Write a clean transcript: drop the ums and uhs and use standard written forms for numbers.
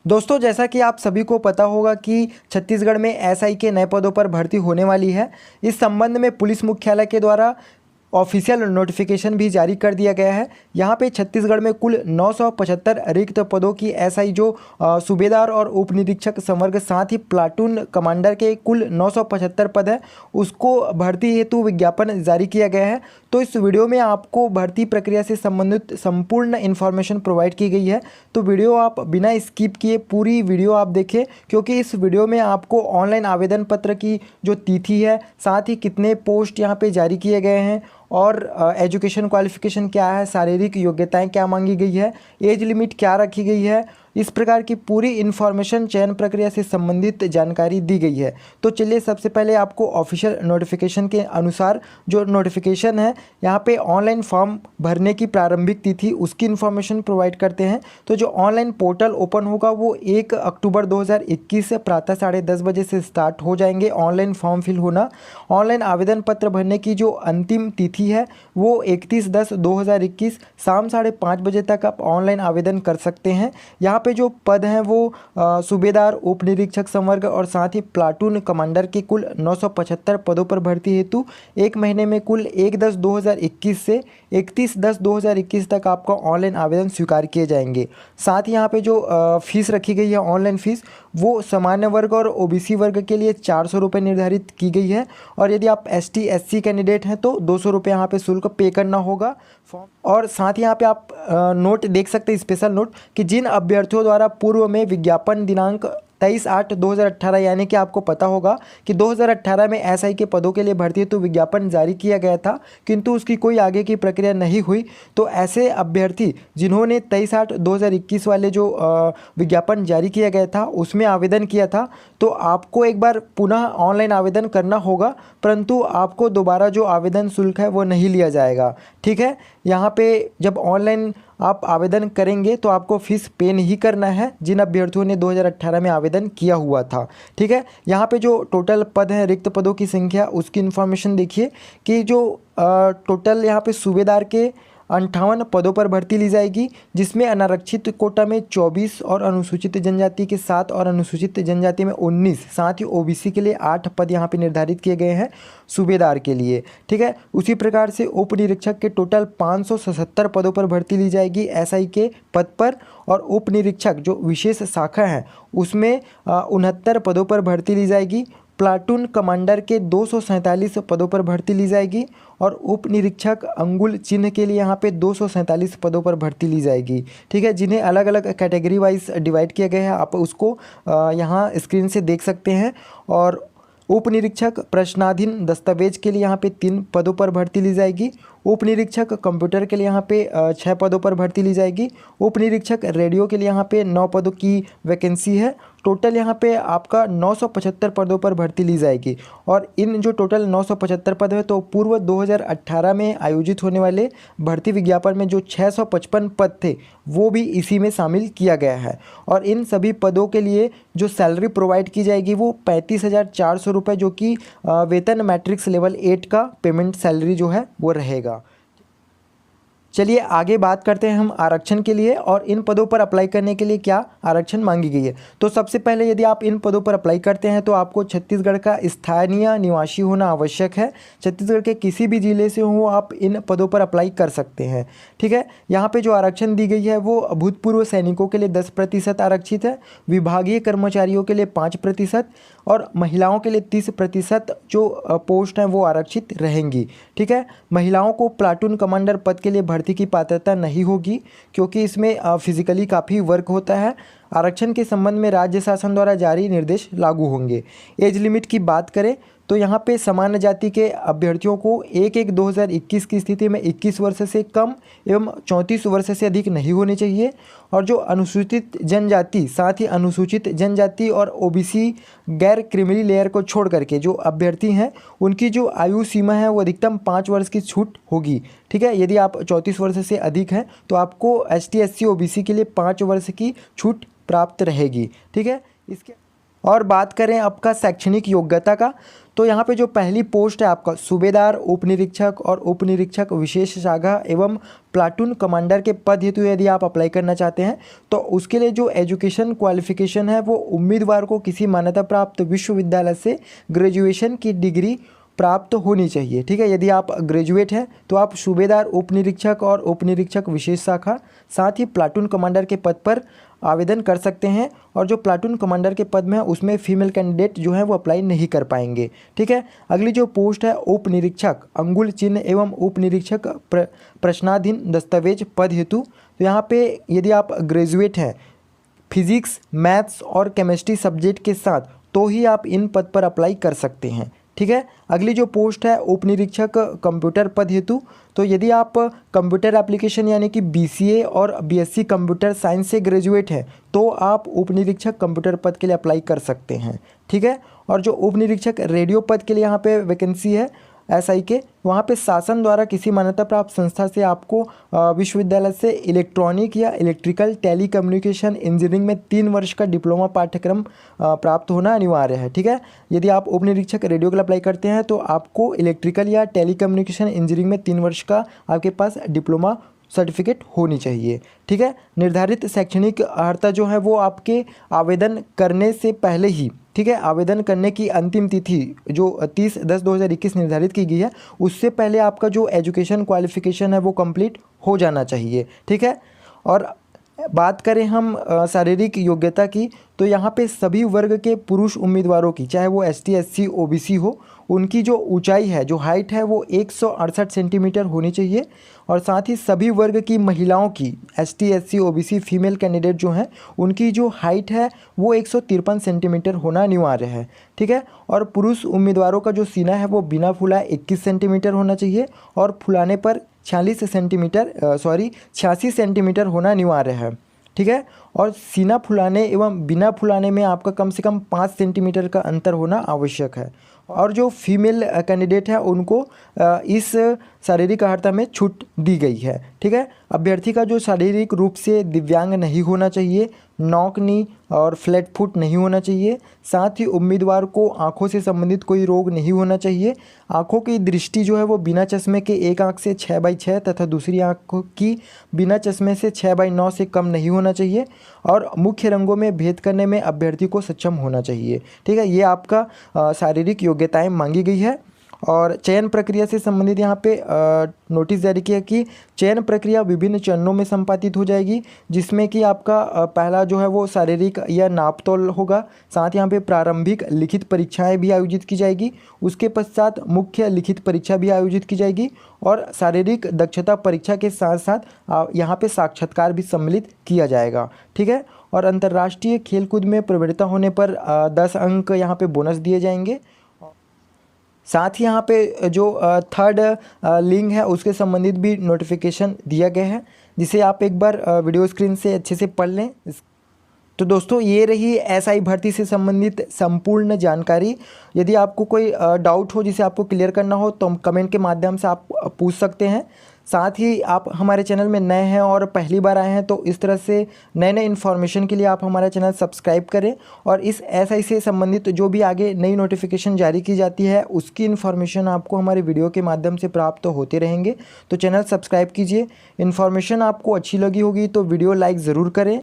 दोस्तों, जैसा कि आप सभी को पता होगा कि छत्तीसगढ़ में एसआई के नए पदों पर भर्ती होने वाली है। इस संबंध में पुलिस मुख्यालय के द्वारा ऑफिशियल नोटिफिकेशन भी जारी कर दिया गया है। यहाँ पे छत्तीसगढ़ में कुल 975 रिक्त पदों की एसआई जो सूबेदार और उप निरीक्षक संवर्ग साथ ही प्लाटून कमांडर के कुल 975 पद है, उसको भर्ती हेतु विज्ञापन जारी किया गया है। तो इस वीडियो में आपको भर्ती प्रक्रिया से संबंधित संपूर्ण इन्फॉर्मेशन प्रोवाइड की गई है। तो वीडियो आप बिना स्किप किए पूरी वीडियो आप देखें, क्योंकि इस वीडियो में आपको ऑनलाइन आवेदन पत्र की जो तिथि है, साथ ही कितने पोस्ट यहाँ पे जारी किए गए हैं और एजुकेशन क्वालिफिकेशन क्या है, शारीरिक योग्यताएं क्या मांगी गई है, एज लिमिट क्या रखी गई है, इस प्रकार की पूरी इन्फॉर्मेशन चयन प्रक्रिया से संबंधित जानकारी दी गई है। तो चलिए सबसे पहले आपको ऑफिशियल नोटिफिकेशन के अनुसार जो नोटिफिकेशन है, यहाँ पे ऑनलाइन फॉर्म भरने की प्रारंभिक तिथि उसकी इन्फॉर्मेशन प्रोवाइड करते हैं। तो जो ऑनलाइन पोर्टल ओपन होगा वो 1 अक्टूबर 2021 से प्रातः 10:30 बजे से स्टार्ट हो जाएंगे ऑनलाइन फॉर्म फिल होना। ऑनलाइन आवेदन पत्र भरने की जो अंतिम तिथि है वो 31/10/2021 शाम 5:30 बजे तक आप ऑनलाइन आवेदन कर सकते हैं। यहाँ पे जो पद हैं वो सूबेदार, उप निरीक्षक संवर्ग और साथ ही प्लाटून कमांडर के कुल 975 पदों पर भर्ती हेतु 1 महीने में कुल 1/10/2021 से 31/10/2021 तक आपका ऑनलाइन आवेदन स्वीकार किए जाएंगे। साथ ही यहाँ पे जो फीस रखी गई है ऑनलाइन फीस, वो सामान्य वर्ग और ओबीसी वर्ग के लिए 400 रुपये निर्धारित की गई है, और यदि आप एसटी एससी कैंडिडेट हैं तो 200 रुपये यहाँ पे शुल्क पे करना होगा फॉर्म। और साथ ही यहाँ पे आप नोट देख सकते हैं, स्पेशल नोट, कि जिन अभ्यर्थियों द्वारा पूर्व में विज्ञापन दिनांक 23/8/2018 यानी कि आपको पता होगा कि 2018 में एसआई के पदों के लिए भर्ती हेतु विज्ञापन जारी किया गया था, किंतु उसकी कोई आगे की प्रक्रिया नहीं हुई। तो ऐसे अभ्यर्थी जिन्होंने 23/8/2021 वाले जो विज्ञापन जारी किया गया था उसमें आवेदन किया था, तो आपको एक बार पुनः ऑनलाइन आवेदन करना होगा, परंतु आपको दोबारा जो आवेदन शुल्क है वो नहीं लिया जाएगा। ठीक है, यहाँ पे जब ऑनलाइन आप आवेदन करेंगे तो आपको फीस पे नहीं करना है जिन अभ्यर्थियों ने 2018 में आवेदन किया हुआ था। ठीक है, यहाँ पे जो टोटल पद हैं, रिक्त पदों की संख्या, उसकी इन्फॉर्मेशन देखिए कि जो टोटल यहाँ पे सूबेदार के 58 पदों पर भर्ती ली जाएगी, जिसमें अनारक्षित कोटा में 24 और अनुसूचित जनजाति के 7 और अनुसूचित जनजाति में 19, साथ ही ओबीसी के लिए 8 पद यहाँ पे निर्धारित किए गए हैं सूबेदार के लिए। ठीक है, उसी प्रकार से उप निरीक्षक के टोटल 577 पदों पर भर्ती ली जाएगी एसआई के पद पर, और उप निरीक्षक जो विशेष शाखा है उसमें 69 पदों पर भर्ती ली जाएगी। प्लाटून कमांडर के 247 पदों पर भर्ती ली जाएगी, और उप निरीक्षक अंगुल चिन्ह के लिए यहाँ पे 247 पदों पर भर्ती ली जाएगी। ठीक है, जिन्हें अलग अलग कैटेगरी वाइज डिवाइड किया गया है, आप उसको यहाँ स्क्रीन से देख सकते हैं। और उप निरीक्षक प्रश्नाधीन दस्तावेज के लिए यहाँ पे 3 पदों पर भर्ती ली जाएगी। उप निरीक्षक कंप्यूटर के लिए यहाँ पे 6 पदों पर भर्ती ली जाएगी। उप निरीक्षक रेडियो के लिए यहाँ पे 9 पदों की वैकेंसी है। टोटल यहाँ पे आपका 975 पदों पर भर्ती ली जाएगी, और इन जो टोटल 975 पद है तो पूर्व 2018 में आयोजित होने वाले भर्ती विज्ञापन में जो 655 पद थे वो भी इसी में शामिल किया गया है। और इन सभी पदों के लिए जो सैलरी प्रोवाइड की जाएगी वो 35,400 रुपये, जो कि वेतन मैट्रिक्स लेवल 8 का पेमेंट सैलरी जो है वो रहेगा। चलिए आगे बात करते हैं हम आरक्षण के लिए, और इन पदों पर अप्लाई करने के लिए क्या आरक्षण मांगी गई है। तो सबसे पहले यदि आप इन पदों पर अप्लाई करते हैं तो आपको छत्तीसगढ़ का स्थानीय निवासी होना आवश्यक है। छत्तीसगढ़ के किसी भी जिले से हो आप इन पदों पर अप्लाई कर सकते हैं। ठीक है, यहाँ पे जो आरक्षण दी गई है वो भूतपूर्व सैनिकों के लिए 10% आरक्षित है, विभागीय कर्मचारियों के लिए 5% और महिलाओं के लिए 30% जो पोस्ट हैं वो आरक्षित रहेंगी। ठीक है, महिलाओं को प्लाटून कमांडर पद के लिए भर्ती की पात्रता नहीं होगी, क्योंकि इसमें फिजिकली काफ़ी वर्क होता है। आरक्षण के संबंध में राज्य शासन द्वारा जारी निर्देश लागू होंगे। एज लिमिट की बात करें तो यहाँ पे सामान्य जाति के अभ्यर्थियों को 1/1/2021 की स्थिति में 21 वर्ष से कम एवं 34 वर्ष से अधिक नहीं होने चाहिए, और जो अनुसूचित जनजाति, साथ ही अनुसूचित जनजाति और ओबीसी गैर क्रीमी लेयर को छोड़ करके जो अभ्यर्थी हैं उनकी जो आयु सीमा है वो अधिकतम 5 वर्ष की छूट होगी। ठीक है, यदि आप 34 वर्ष से अधिक हैं तो आपको एसटी एससी ओबीसी के लिए 5 वर्ष की छूट प्राप्त रहेगी। ठीक है, इसके और बात करें आपका शैक्षणिक योग्यता का, तो यहाँ पे जो पहली पोस्ट है आपका सूबेदार, उप निरीक्षक और उप निरीक्षक विशेष शाखा एवं प्लाटून कमांडर के पद हेतु यदि आप अप्लाई करना चाहते हैं तो उसके लिए जो एजुकेशन क्वालिफिकेशन है वो उम्मीदवार को किसी मान्यता प्राप्त विश्वविद्यालय से ग्रेजुएशन की डिग्री प्राप्त होनी चाहिए। ठीक है, यदि आप ग्रेजुएट हैं तो आप सूबेदार, उप निरीक्षक और उप निरीक्षक विशेष शाखा, साथ ही प्लाटून कमांडर के पद पर आवेदन कर सकते हैं। और जो प्लाटून कमांडर के पद में है उसमें फीमेल कैंडिडेट जो है वो अप्लाई नहीं कर पाएंगे। ठीक है, अगली जो पोस्ट है उप निरीक्षक अंगुल चिन्ह एवं उप निरीक्षक प्रश्नाधीन दस्तावेज पद हेतु, तो यहाँ पे यदि आप ग्रेजुएट हैं फिजिक्स, मैथ्स और केमिस्ट्री सब्जेक्ट के साथ तो ही आप इन पद पर अप्लाई कर सकते हैं। ठीक है, अगली जो पोस्ट है उप निरीक्षक कंप्यूटर पद हेतु, तो यदि आप कंप्यूटर एप्लीकेशन यानी कि BCA और BSc कंप्यूटर साइंस से ग्रेजुएट हैं तो आप उप निरीक्षक कंप्यूटर पद के लिए अप्लाई कर सकते हैं। ठीक है, और जो उप निरीक्षक रेडियो पद के लिए यहाँ पे वैकेंसी है SI के, वहाँ पे शासन द्वारा किसी मान्यता प्राप्त संस्था से आपको विश्वविद्यालय से इलेक्ट्रॉनिक या इलेक्ट्रिकल टेलीकम्युनिकेशन इंजीनियरिंग में 3 वर्ष का डिप्लोमा पाठ्यक्रम प्राप्त होना अनिवार्य है। ठीक है, यदि आप उप निरीक्षक रेडियो के लिए अप्लाई करते हैं तो आपको इलेक्ट्रिकल या टेलीकम्युनिकेशन इंजीनियरिंग में 3 वर्ष का आपके पास डिप्लोमा सर्टिफिकेट होनी चाहिए। ठीक है, निर्धारित शैक्षणिक अर्हता जो है वो आपके आवेदन करने से पहले ही, ठीक है, आवेदन करने की अंतिम तिथि जो 30/10/2021 निर्धारित की गई है उससे पहले आपका जो एजुकेशन क्वालिफिकेशन है वो कंप्लीट हो जाना चाहिए। ठीक है, और बात करें हम शारीरिक योग्यता की, तो यहाँ पे सभी वर्ग के पुरुष उम्मीदवारों की, चाहे वो ST SC OBC हो, उनकी जो ऊंचाई है, जो हाइट है वो 168 सेंटीमीटर होनी चाहिए। और साथ ही सभी वर्ग की महिलाओं की ST SC OBC female candidate जो हैं उनकी जो हाइट है वो 153 सेंटीमीटर होना अनिवार्य है। ठीक है, और पुरुष उम्मीदवारों का जो सीना है वो बिना फुलाए 21 सेंटीमीटर होना चाहिए और फुलाने पर 86 सेंटीमीटर होना अनिवार्य है। ठीक है, और सीना फुलाने एवं बिना फुलाने में आपका कम से कम 5 सेंटीमीटर का अंतर होना आवश्यक है। और जो फीमेल कैंडिडेट है उनको इस शारीरिक अर्हता में छूट दी गई है। ठीक है, अभ्यर्थी का जो शारीरिक रूप से दिव्यांग नहीं होना चाहिए, नॉक नी और फ्लैट फुट नहीं होना चाहिए, साथ ही उम्मीदवार को आंखों से संबंधित कोई रोग नहीं होना चाहिए, आंखों की दृष्टि जो है वो बिना चश्मे के एक आंख से 6/6 तथा दूसरी आंख की बिना चश्मे से 6/9 से कम नहीं होना चाहिए, और मुख्य रंगों में भेद करने में अभ्यर्थी को सक्षम होना चाहिए। ठीक है, ये आपका शारीरिक योग्यताएं मांगी गई है। और चयन प्रक्रिया से संबंधित यहाँ पे नोटिस जारी किया कि चयन प्रक्रिया विभिन्न चरणों में संपादित हो जाएगी, जिसमें कि आपका पहला जो है वो शारीरिक या नापतोल होगा, साथ यहाँ पे प्रारंभिक लिखित परीक्षाएं भी आयोजित की जाएगी, उसके पश्चात मुख्य लिखित परीक्षा भी आयोजित की जाएगी और शारीरिक दक्षता परीक्षा के साथ साथ यहाँ पे साक्षात्कार भी सम्मिलित किया जाएगा। ठीक है, और अंतर्राष्ट्रीय खेलकूद में प्रवीणता होने पर 10 अंक यहाँ पे बोनस दिए जाएंगे। साथ ही यहाँ पे जो थर्ड लिंक है उसके संबंधित भी नोटिफिकेशन दिया गया है, जिसे आप एक बार वीडियो स्क्रीन से अच्छे से पढ़ लें। तो दोस्तों ये रही SI भर्ती से संबंधित संपूर्ण जानकारी। यदि आपको कोई डाउट हो जिसे आपको क्लियर करना हो तो कमेंट के माध्यम से आप पूछ सकते हैं। साथ ही आप हमारे चैनल में नए हैं और पहली बार आए हैं तो इस तरह से नए इन्फॉर्मेशन के लिए आप हमारा चैनल सब्सक्राइब करें, और इस SI से संबंधित जो भी आगे नई नोटिफिकेशन जारी की जाती है उसकी इन्फॉर्मेशन आपको हमारे वीडियो के माध्यम से प्राप्त होते रहेंगे। तो चैनल सब्सक्राइब कीजिए। इन्फॉर्मेशन आपको अच्छी लगी होगी तो वीडियो लाइक ज़रूर करें।